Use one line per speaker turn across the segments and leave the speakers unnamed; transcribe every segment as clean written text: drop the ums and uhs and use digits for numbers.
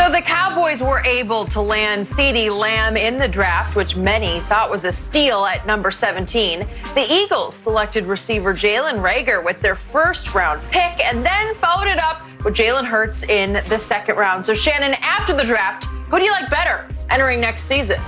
So the Cowboys were able to land CeeDee Lamb in the draft, which many thought was a steal at number 17. The Eagles selected receiver Jalen Reagor with their first-round pick and then followed it up with Jalen Hurts in the second round. So, Shannon, after the draft, who do you like better entering next season?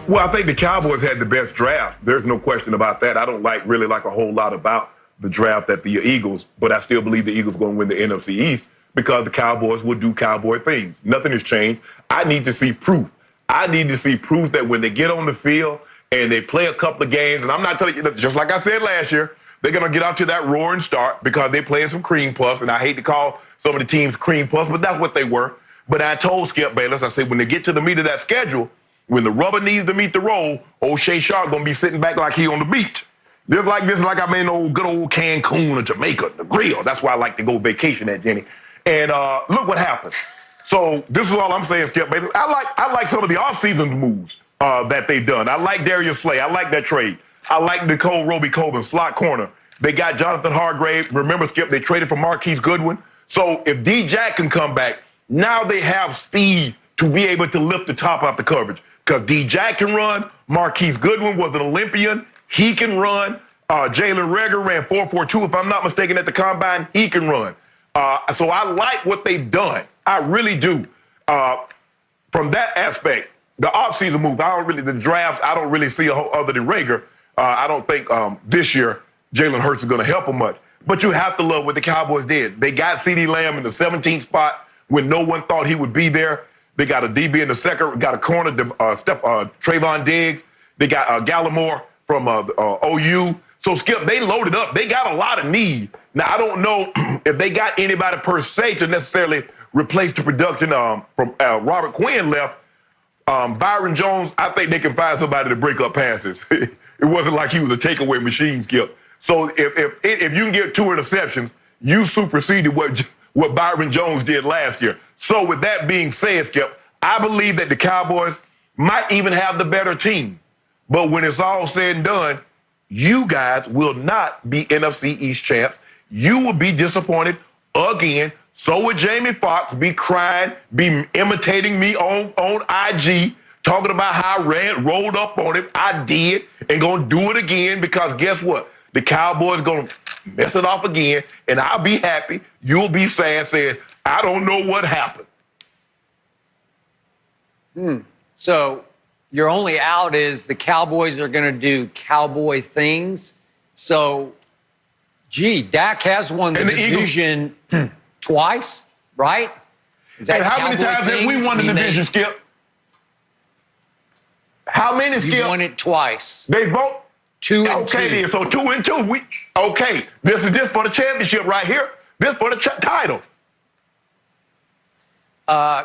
Well, I think the Cowboys had the best draft. There's no question about that. I don't really like a whole lot about the draft at the Eagles, but I still believe the Eagles are going to win the NFC East because the Cowboys will do Cowboy things. Nothing has changed. I need to see proof. I need to see proof that when they get on the field and they play a couple of games, and I'm not telling you, just like I said last year, they're going to get out to that roaring start because they're playing some cream puffs, and I hate to call some of the teams cream puffs, but that's what they were. But I told Skip Bayless, I said, when they get to the meat of that schedule, when the rubber needs to meet the road, old Shea Sharp going to be sitting back like he on the beach. Just like this, like I'm in good old Cancun or Jamaica, the grill. That's why I like to go vacation at, Jenny. And look what happened. So this is all I'm saying, Skip Bayless. I like some of the offseason moves that they've done. I like Darius Slay. I like that trade. I like Nicole Roby-Coben, slot corner. They got Jonathan Hargrave. Remember, Skip, they traded for Marquise Goodwin. So if D-Jack can come back, now they have speed to be able to lift the top out the coverage. Because D-Jack can run. Marquise Goodwin was an Olympian. He can run. Jalen Reagor ran 4.42, if I'm not mistaken, at the combine. He can run. So I like what they've done. I really do. From that aspect, the offseason move, the drafts, I don't really see a whole other than Reagor. I don't think this year Jalen Hurts is going to help him much. But you have to love what the Cowboys did. They got CeeDee Lamb in the 17th spot when no one thought he would be there. They got a DB in the second, got a corner, Trayvon Diggs. They got Gallimore from OU. So, Skip, they loaded up. They got a lot of need. Now, I don't know if they got anybody per se to necessarily replace the production from Robert Quinn left. Byron Jones, I think they can find somebody to break up passes. It wasn't like he was a takeaway machine, Skip. So if you can get 2 interceptions, you superseded what Byron Jones did last year. So with that being said, Skip, I believe that the Cowboys might even have the better team. But when it's all said and done, you guys will not be NFC East champs. You will be disappointed again. So would Jamie Foxx be crying, be imitating me on IG, talking about how I rolled up on him. I did, and going to do it again because guess what? The Cowboys going to mess it off again, and I'll be happy. You'll be sad saying, I don't know what happened.
So your only out is the Cowboys are going to do Cowboy things. So, Dak has won the division twice, right?
And how many times have we won the division, Skip? How many, Skip?
You won it twice.
They both?
2 and 2.
Okay, then, so 2 and 2. Okay, this is for the championship right here. This for the title.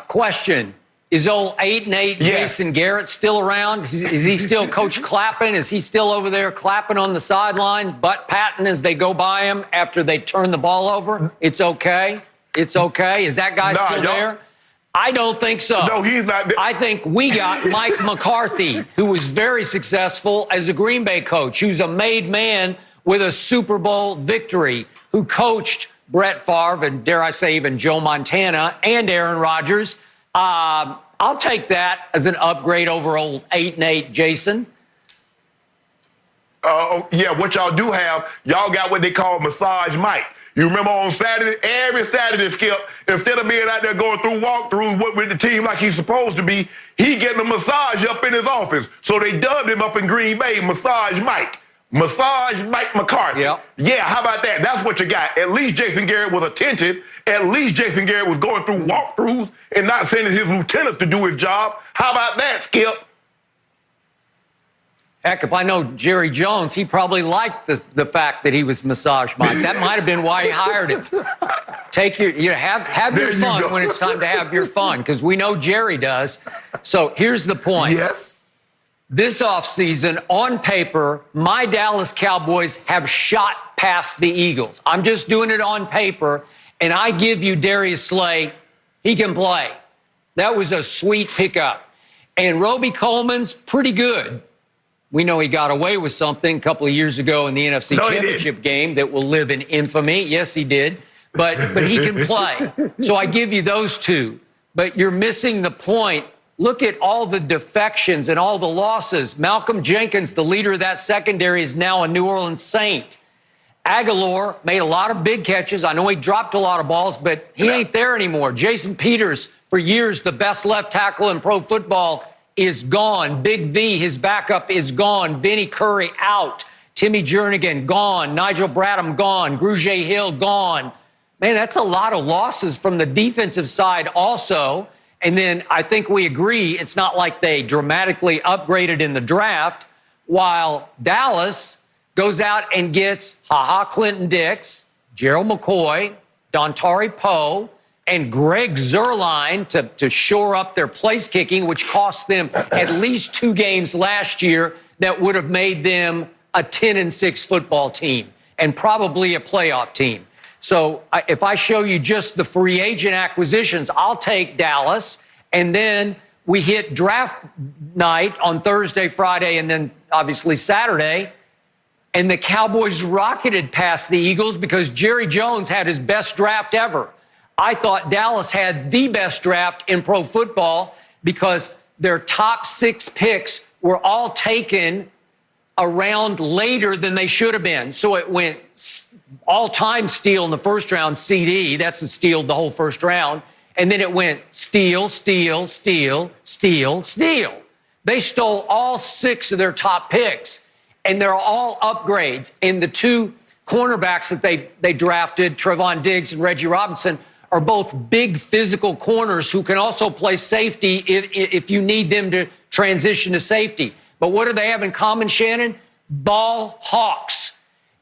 Question. Is old 8-8 Jason Garrett still around? Is he still Coach clapping? Is he still over there clapping on the sideline, butt patting as they go by him after they turn the ball over? It's okay. It's okay. Is that guy still there? I don't think so.
No, he's not.
I think we got Mike McCarthy, who was very successful as a Green Bay coach, who's a made man with a Super Bowl victory, who coached Brett Favre and, dare I say, even Joe Montana and Aaron Rodgers. I'll take that as an upgrade over old 8-8 Jason.
Yeah, what y'all do have, y'all got what they call Massage Mike. You remember on Saturday, every Saturday, Skip, instead of being out there going through walkthroughs with the team like he's supposed to be, he getting a massage up in his office. So they dubbed him up in Green Bay, Massage Mike. Massage Mike McCarthy.
Yep.
Yeah, how about that? That's what you got. At least Jason Garrett was attentive. At least Jason Garrett was going through walkthroughs and not sending his lieutenants to do his job. How about that, Skip?
Heck, if I know Jerry Jones, he probably liked the fact that he was Massage Mike. That might have been why he hired him. Have your fun when it's time to have your fun, because we know Jerry does. So here's the point.
Yes.
This offseason, on paper, my Dallas Cowboys have shot past the Eagles. I'm just doing it on paper, and I give you Darius Slay. He can play. That was a sweet pickup. And Roby Coleman's pretty good. We know he got away with something a couple of years ago in the NFC Championship game that will live in infamy. Yes, he did. but he can play. So I give you those two. But you're missing the point. Look at all the defections and all the losses. Malcolm Jenkins, the leader of that secondary, is now a New Orleans Saint. Aguilar made a lot of big catches. I know he dropped a lot of balls, but he ain't there anymore. Jason Peters, for years, the best left tackle in pro football, is gone. Big V, his backup, is gone. Vinny Curry out. Timmy Jernigan, gone. Nigel Bradham, gone. Grugier Hill, gone. Man, that's a lot of losses from the defensive side also. And then I think we agree it's not like they dramatically upgraded in the draft, while Dallas goes out and gets Clinton Dix, Gerald McCoy, Dontari Poe, and Greg Zuerlein to shore up their place kicking, which cost them at least 2 games last year that would have made them a 10-6 football team and probably a playoff team. So if I show you just the free agent acquisitions, I'll take Dallas. And then we hit draft night on Thursday, Friday, and then obviously Saturday. And the Cowboys rocketed past the Eagles because Jerry Jones had his best draft ever. I thought Dallas had the best draft in pro football because their top 6 picks were all taken a round later than they should have been. So it went all-time steal in the first round, CD. That's the steal the whole first round. And then it went steal, steal, steal, steal, steal. They stole all 6 of their top picks, and they're all upgrades. And the 2 cornerbacks that they drafted, Trevon Diggs and Reggie Robinson, are both big physical corners who can also play safety if you need them to transition to safety. But what do they have in common, Shannon? Ball hawks.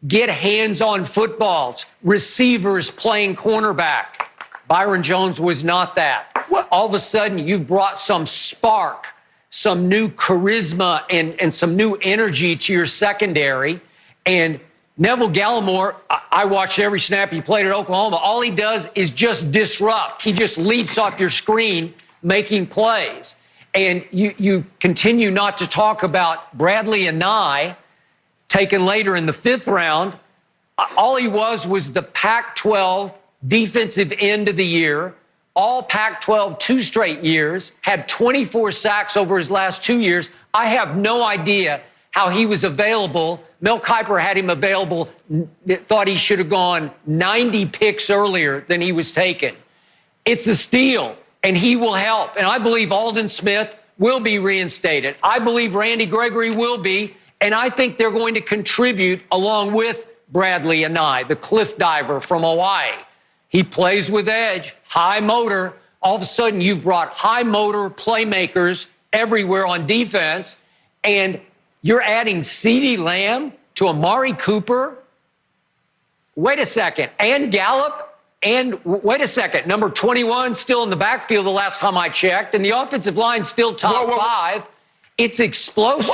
Get hands on footballs. Receivers playing cornerback. Byron Jones was not that. All of a sudden, you've brought some spark, some new charisma, and some new energy to your secondary. And Neville Gallimore, I watched every snap he played at Oklahoma. All he does is just disrupt. He just leaps off your screen making plays. And you continue not to talk about Bradley Anae, taken later in the 5th round. All he was the Pac-12 defensive end of the year, all Pac-12 2 straight years, had 24 sacks over his last 2 years. I have no idea how he was available. Mel Kiper had him available, thought he should have gone 90 picks earlier than he was taken. It's a steal, and he will help. And I believe Aldon Smith will be reinstated. I believe Randy Gregory will be, and I think they're going to contribute along with Bradley Anae, the cliff diver from Hawaii. He plays with edge, high motor. All of a sudden, you've brought high motor playmakers everywhere on defense, and you're adding CeeDee Lamb to Amari Cooper. Wait a second, and Gallup, and wait a second, number 21 still in the backfield the last time I checked, and the offensive line still top 5. It's explosive.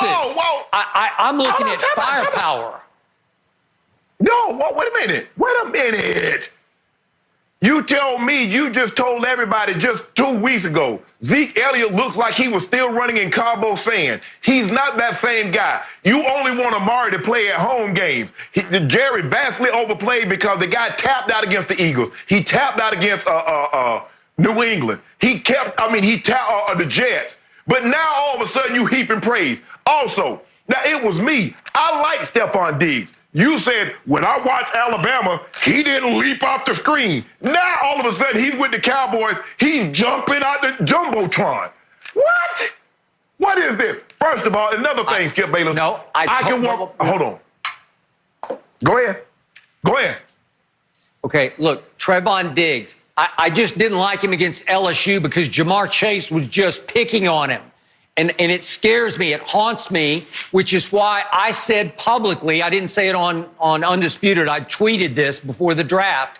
I'm looking at firepower.
No, wait a minute. Wait a minute. You tell me, you just told everybody just 2 weeks ago, Zeke Elliott looks like he was still running in Cabo San. He's not that same guy. You only want Amari to play at home games. Jerry vastly overplayed because the guy tapped out against the Eagles. He tapped out against New England. He tapped the Jets. But now all of a sudden you heaping praise. Also, now it was me. I like Stephon Diggs. You said, when I watched Alabama, he didn't leap off the screen. Now, all of a sudden, he's with the Cowboys. He's jumping out the Jumbotron. What? What is this? First of all, another thing, Skip Bayless.
No,
I can walk. Hold on. Go ahead.
Okay, look, Trevon Diggs. I just didn't like him against LSU because Jamar Chase was just picking on him. And it scares me, it haunts me, which is why I said publicly, I didn't say it on Undisputed, I tweeted this before the draft,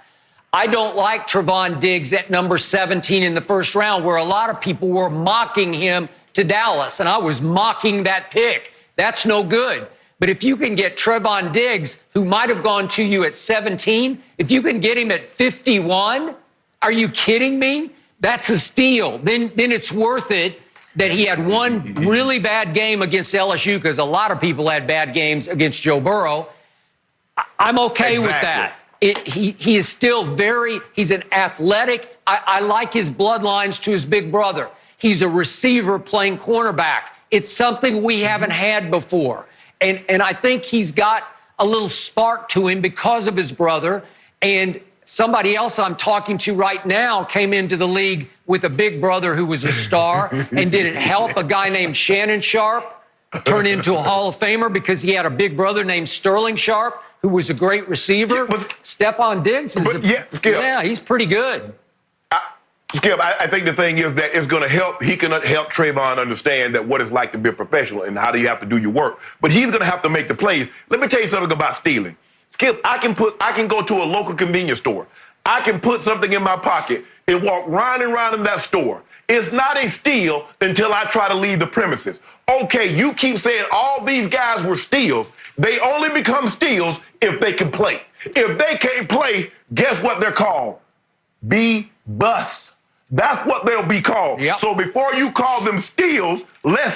I don't like Trevon Diggs at number 17 in the first round, where a lot of people were mocking him to Dallas, and I was mocking that pick. That's no good. But if you can get Trevon Diggs, who might have gone to you at 17, if you can get him at 51, are you kidding me? That's a steal. Then it's worth it that he had one really bad game against LSU, because a lot of people had bad games against Joe Burrow. I'm okay with that. he is still he's an athletic. I like his bloodlines to his big brother. He's a receiver playing cornerback. It's something we haven't had before. And I think he's got a little spark to him because of his brother. And somebody else I'm talking to right now came into the league with a big brother who was a star. And did it help a guy named Shannon Sharp turn into a Hall of Famer because he had a big brother named Sterling Sharp, who was a great receiver? Stephon Diggs is he's pretty good.
Skip, I think the thing is that it's going to help. He can help Trayvon understand that what it's like to be a professional and how do you have to do your work. But he's going to have to make the plays. Let me tell you something about stealing. Skip, I can go to a local convenience store. I can put something in my pocket and walk round and round in that store. It's not a steal until I try to leave the premises. Okay, you keep saying all these guys were steals. They only become steals if they can play. If they can't play, guess what they're called? B-busts. That's what they'll be called.
Yep.
So before you call them steals, let's